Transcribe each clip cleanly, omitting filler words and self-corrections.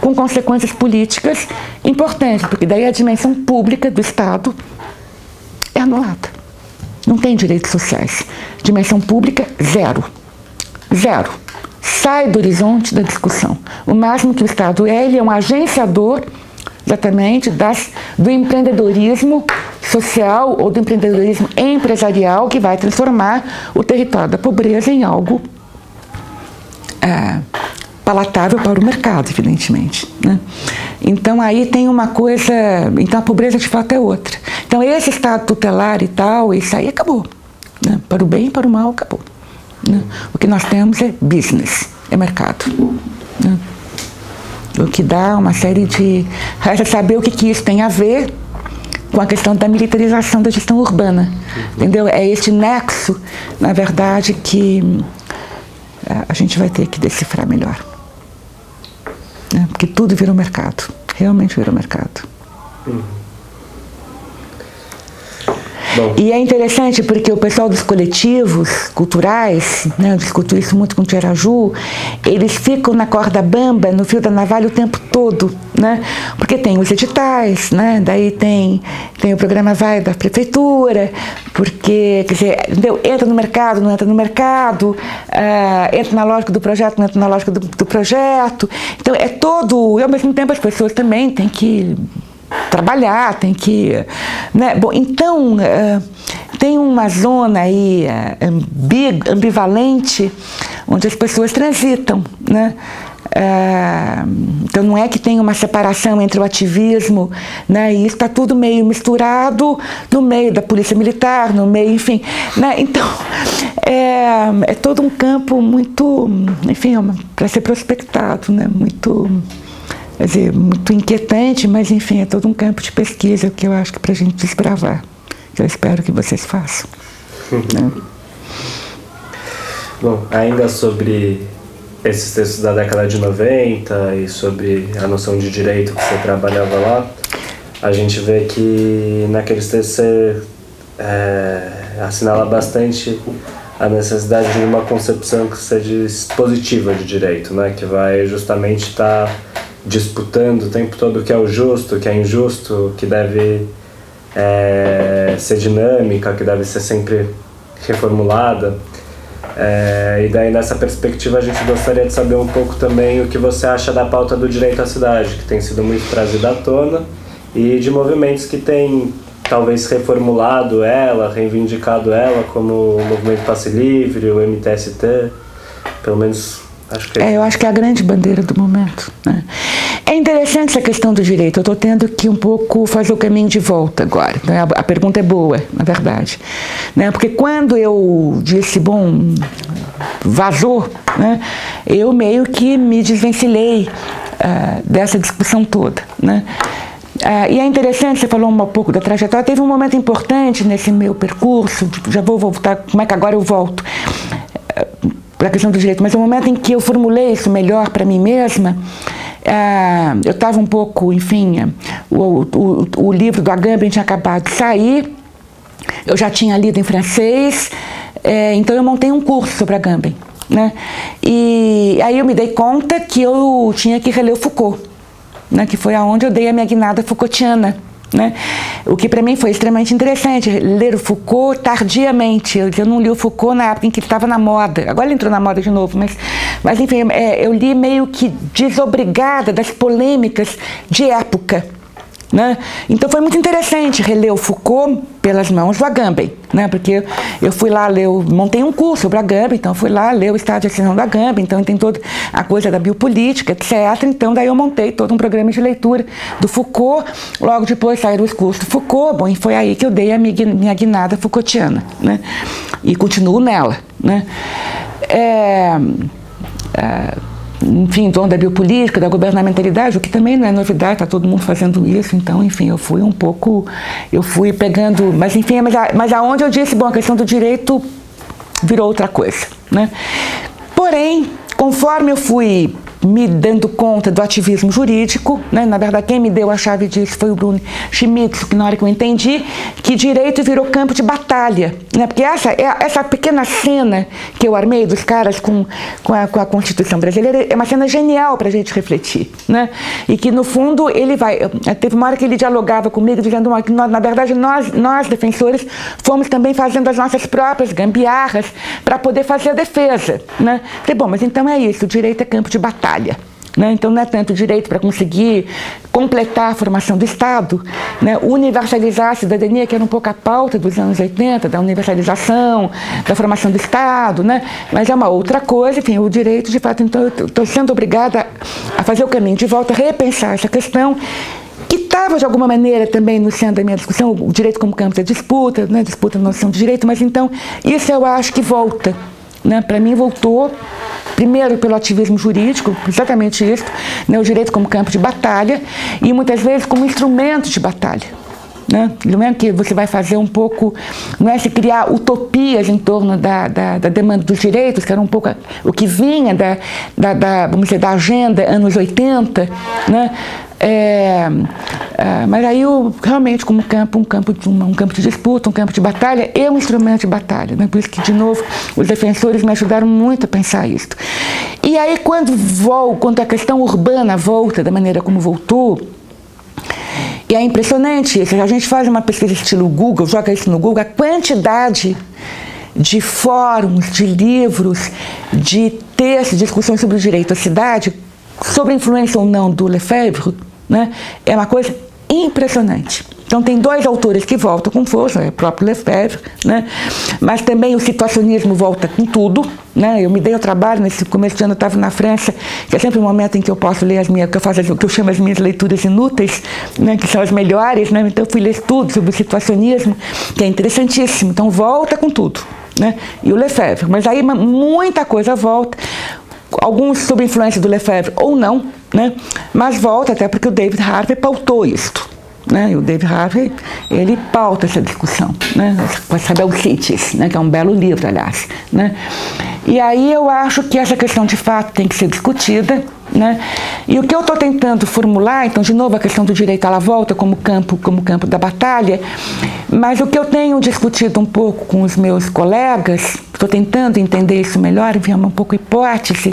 com consequências políticas importantes, porque daí a dimensão pública do Estado é anulada. Não tem direitos sociais. Dimensão pública, zero. Zero. Sai do horizonte da discussão. O máximo que o Estado é, ele é um agenciador, exatamente, do empreendedorismo social ou do empreendedorismo empresarial que vai transformar o território da pobreza em algo palatável para o mercado, evidentemente, né? Então aí tem uma coisa, então a pobreza de fato é outra. Então esse Estado tutelar e tal, isso aí acabou, né? Para o bem e para o mal acabou, né? O que nós temos é business, é mercado, né? O que dá uma série de... Resta saber o que isso tem a ver com a questão da militarização da gestão urbana, entendeu? É esse nexo, na verdade, que a gente vai ter que decifrar melhor, né? Porque tudo virou mercado, realmente virou mercado. Bom. E é interessante porque o pessoal dos coletivos culturais, né, eu discuto isso muito com o Tiaraju, eles ficam na corda bamba, no fio da navalha o tempo todo, né? Porque tem os editais, né? Daí tem o programa Vai da prefeitura, porque, quer dizer, entendeu? Entra no mercado, não entra no mercado, entra na lógica do projeto, não entra na lógica do projeto. Então é todo, e ao mesmo tempo as pessoas também têm que trabalhar, tem que... né? Bom, então, tem uma zona aí ambivalente onde as pessoas transitam, né? Então não é que tem uma separação entre o ativismo, né? E isso está tudo meio misturado no meio da polícia militar, no meio, enfim, né? Então é todo um campo muito, enfim, para ser prospectado, né? Muito... Quer dizer, muito inquietante, mas enfim, é todo um campo de pesquisa que eu acho que para a gente desbravar, que eu espero que vocês façam. Né? Bom, ainda sobre esses textos da década de 90 e sobre a noção de direito que você trabalhava lá, a gente vê que naqueles textos você assinala bastante a necessidade de uma concepção que seja positiva de direito, né? Que vai justamente estar disputando o tempo todo o que é o justo, o que é injusto, que deve ser dinâmica, que deve ser sempre reformulada. E daí nessa perspectiva a gente gostaria de saber um pouco também o que você acha da pauta do direito à cidade, que tem sido muito trazida à tona, e de movimentos que têm talvez reformulado ela, reivindicado ela, como o Movimento Passe Livre, o MTST, pelo menos... eu acho que é a grande bandeira do momento, né? É interessante essa questão do direito. Eu estou tendo que um pouco fazer o caminho de volta agora, né? A pergunta é boa, na verdade, né? Porque quando eu disse, bom, vazou, né? Eu meio que me desvencilhei dessa discussão toda, né? E é interessante, você falou um pouco da trajetória. Teve um momento importante nesse meu percurso, já vou voltar, como é que agora eu volto para a questão do direito, mas o momento em que eu formulei isso melhor para mim mesma, eu estava um pouco, enfim, o livro do Agamben tinha acabado de sair, eu já tinha lido em francês, então eu montei um curso sobre Agamben, né? E aí eu me dei conta que eu tinha que reler o Foucault, né? Que foi aonde eu dei a minha guinada Foucaultiana, né? O que para mim foi extremamente interessante, ler o Foucault tardiamente. Eu não li o Foucault na época em que ele estava na moda, agora ele entrou na moda de novo, mas enfim, eu li meio que desobrigada das polêmicas de época, né? Então foi muito interessante reler o Foucault pelas mãos do Agamben, né? Porque eu fui lá ler, montei um curso sobre Agamben, então fui lá ler o estado de exceção do Agamben, então tem toda a coisa da biopolítica, etc. Então daí eu montei todo um programa de leitura do Foucault, logo depois saíram os cursos do Foucault, bom, e foi aí que eu dei a minha guinada Foucaultiana, né? E continuo nela, né? Enfim, em torno da biopolítica, da governamentalidade, o que também não é novidade, está todo mundo fazendo isso, então, enfim, eu fui pegando, mas enfim, mas aonde eu disse, bom, a questão do direito virou outra coisa, né? Porém, conforme eu fui me dando conta do ativismo jurídico, né? Na verdade, quem me deu a chave disso foi o Bruno Schmitz, que na hora que eu entendi que direito virou campo de batalha, né? Porque essa pequena cena que eu armei dos caras com a Constituição brasileira é uma cena genial para a gente refletir, né? E que, no fundo, ele vai... Teve uma hora que ele dialogava comigo, dizendo que, na verdade, nós defensores, fomos também fazendo as nossas próprias gambiarras para poder fazer a defesa, né? Falei, bom, mas então é isso, o direito é campo de batalha, né? Então não é tanto direito para conseguir completar a formação do Estado, né? Universalizar a cidadania, que era um pouco a pauta dos anos 80, da universalização, da formação do Estado, né? Mas é uma outra coisa, enfim, o direito, de fato, então eu estou sendo obrigada a fazer o caminho de volta, a repensar essa questão, que estava, de alguma maneira, também no centro da minha discussão, o direito como campo da disputa, né? Disputa na noção de direito, mas então isso eu acho que volta, né? Para mim voltou, primeiro pelo ativismo jurídico, exatamente isso, né? O direito como campo de batalha e muitas vezes como instrumento de batalha, né? Não é que você vai fazer um pouco, não é se criar utopias em torno da demanda dos direitos, que era um pouco o que vinha vamos dizer, da agenda anos 80, né? Mas aí realmente como um campo de disputa, um campo de batalha e um instrumento de batalha, né? Por isso que, de novo, os defensores me ajudaram muito a pensar isso. E aí quando a questão urbana volta da maneira como voltou, e é impressionante, se a gente faz uma pesquisa estilo Google, joga isso no Google, a quantidade de fóruns, de livros, de textos, discussões sobre o direito à cidade, sobre a influência ou não do Lefebvre, né, é uma coisa impressionante. Então tem dois autores que voltam com força, é o próprio Lefebvre, né, mas também o situacionismo volta com tudo, né. Eu me dei o trabalho, nesse começo de ano eu estava na França, que é sempre um momento em que eu posso ler o que eu chamo as minhas leituras inúteis, né, que são as melhores, né, então eu fui ler tudo sobre o situacionismo, que é interessantíssimo, então volta com tudo, né, e o Lefebvre, mas aí muita coisa volta, alguns sob influência do Lefebvre ou não, né, mas volta até porque o David Harvey pautou isto, né, e o David Harvey, ele pauta essa discussão, né, com a Isabel Cites, né, que é um belo livro, aliás, né, e aí eu acho que essa questão de fato tem que ser discutida, né, e o que eu estou tentando formular, então de novo a questão do direito à volta como campo da batalha, mas o que eu tenho discutido um pouco com os meus colegas, estou tentando entender isso melhor, enfim, é um pouco hipótese,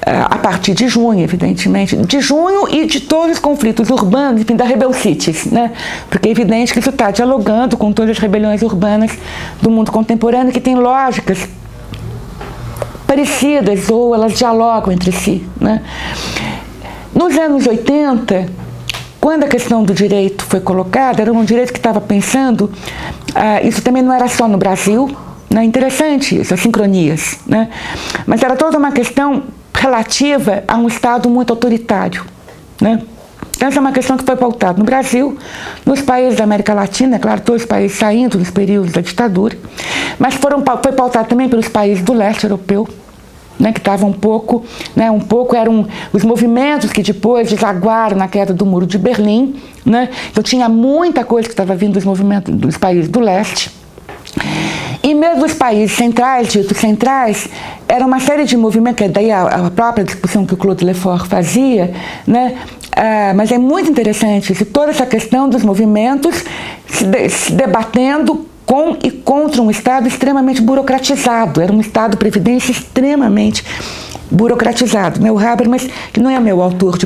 a partir de junho, evidentemente, de junho e de todos os conflitos urbanos, enfim, da rebelcites, né? Porque é evidente que isso está dialogando com todas as rebeliões urbanas do mundo contemporâneo, que tem lógicas parecidas ou elas dialogam entre si, né? Nos anos 80, quando a questão do direito foi colocada, era um direito que estava pensando, isso também não era só no Brasil, né? Interessante isso, as sincronias, né? Mas era toda uma questão relativa a um Estado muito autoritário, né? Essa é uma questão que foi pautada no Brasil, nos países da América Latina, é claro, todos os países saindo dos períodos da ditadura, mas foi pautada também pelos países do leste europeu, né, que estavam eram os movimentos que depois desaguaram na queda do Muro de Berlim, né? Então tinha muita coisa que estava vindo dos movimentos dos países do leste. E mesmo os países centrais, ditos centrais, era uma série de movimentos, que é daí a própria discussão que o Claude Lefort fazia, né? Mas é muito interessante isso, toda essa questão dos movimentos se debatendo com e contra um Estado extremamente burocratizado. Era um Estado de previdência extremamente burocratizado. O Habermas, que não é meu autor de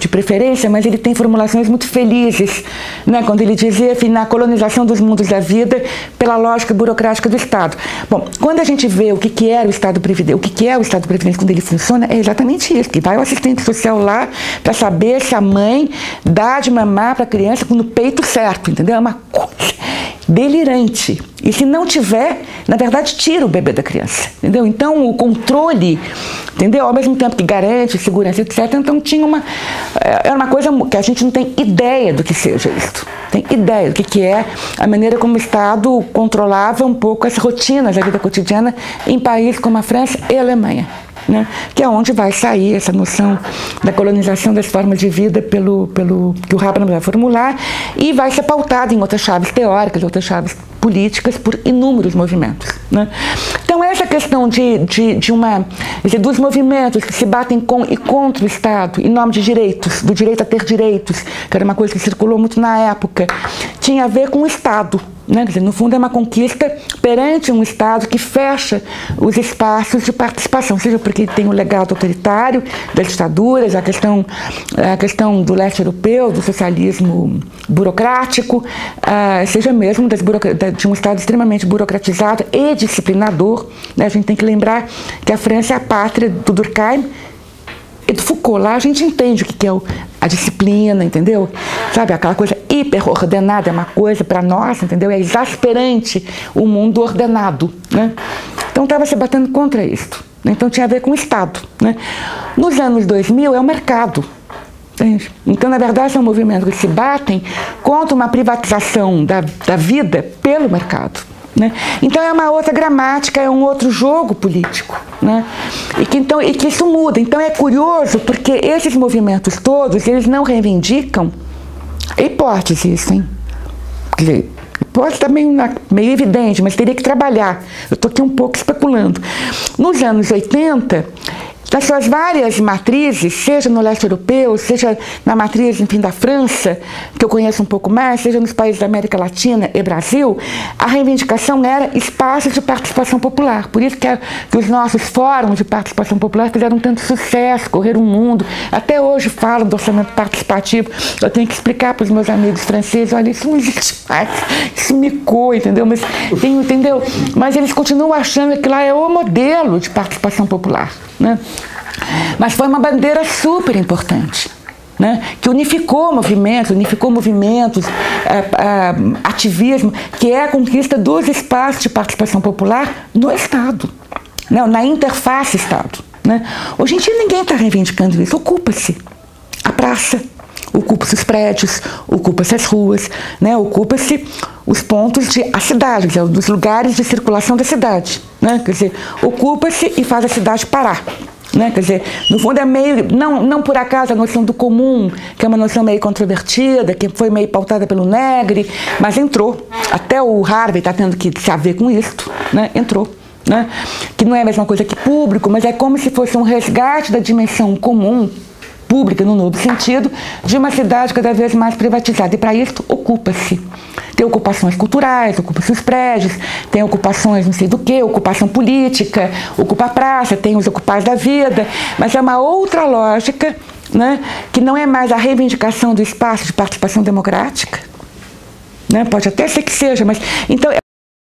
preferência, mas ele tem formulações muito felizes, né, quando ele dizia, enfim, na colonização dos mundos da vida pela lógica burocrática do Estado. Bom, quando a gente vê o que era o Estado Previdência, o que é o Estado Previdência quando ele funciona, é exatamente isso, que vai o assistente social lá para saber se a mãe dá de mamar para a criança no peito certo, entendeu? É uma coisa delirante. E se não tiver, na verdade, tira o bebê da criança, entendeu? Então, o controle, entendeu? Ao mesmo tempo que garante segurança, etc. Então, era uma coisa que a gente não tem ideia do que seja isso. Tem ideia do que é a maneira como o Estado controlava um pouco as rotinas da vida cotidiana em países como a França e a Alemanha, né? Que é onde vai sair essa noção da colonização das formas de vida que o Habermas vai formular e vai ser pautado em outras chaves teóricas, outras chaves políticas por inúmeros movimentos, né? Então essa essa questão dos movimentos que se batem com e contra o Estado, em nome de direitos, do direito a ter direitos, que era uma coisa que circulou muito na época, tinha a ver com o Estado. Né? Quer dizer, no fundo é uma conquista perante um Estado que fecha os espaços de participação, seja porque tem o legado autoritário das ditaduras, a questão do leste europeu, do socialismo burocrático, seja mesmo de um Estado extremamente burocratizado e disciplinador. Né? A gente tem que lembrar que a França é a pátria do Durkheim e do Foucault. Lá a gente entende o que é a disciplina, entendeu? Sabe, aquela coisa hiper-ordenada é uma coisa para nós, entendeu? É exasperante o mundo ordenado, né? Então estava se batendo contra isso. Né? Então tinha a ver com o Estado. Né? Nos anos 2000 é o mercado. Entende? Então, na verdade, são movimentos que se batem contra uma privatização da vida pelo mercado. Né? Então é uma outra gramática, é um outro jogo político. Né? E que isso muda. Então é curioso porque esses movimentos todos, eles não reivindicam, é hipótese isso, hein? Quer dizer, hipótese está meio evidente, mas teria que trabalhar. Eu estou aqui um pouco especulando. Nos anos 80, das suas várias matrizes, seja no leste europeu, seja na matriz, enfim, da França, que eu conheço um pouco mais, seja nos países da América Latina e Brasil, a reivindicação era espaços de participação popular. Por isso que os nossos fóruns de participação popular fizeram tanto sucesso, correram o mundo. Até hoje falam do orçamento participativo. Eu tenho que explicar para os meus amigos franceses, olha, isso não existe mais, isso micou, entendeu? Mas eles continuam achando que lá é o modelo de participação popular. Né? Mas foi uma bandeira super importante, né? Que unificou movimentos, ativismo, que é a conquista dos espaços de participação popular no Estado, né? Na interface Estado. Né? Hoje em dia ninguém está reivindicando isso, ocupa-se a praça, ocupa-se os prédios, ocupa-se as ruas, né? Ocupa-se os pontos a cidade, quer dizer, dos lugares de circulação da cidade. Né? Quer dizer, ocupa-se e faz a cidade parar. Né? Quer dizer, no fundo é meio, não por acaso a noção do comum, que é uma noção meio controvertida, que foi meio pautada pelo Negri, mas entrou. Até o Harvey está tendo que se haver com isso, né? Entrou. Né? Que não é a mesma coisa que público, mas é como se fosse um resgate da dimensão comum, pública no novo sentido, de uma cidade cada vez mais privatizada. E para isso ocupa-se. Tem ocupações culturais, ocupa-se os prédios, tem ocupações não sei do que, ocupação política, ocupa a praça, tem os ocupados da vida, mas é uma outra lógica, né, que não é mais a reivindicação do espaço de participação democrática, né, pode até ser que seja, mas então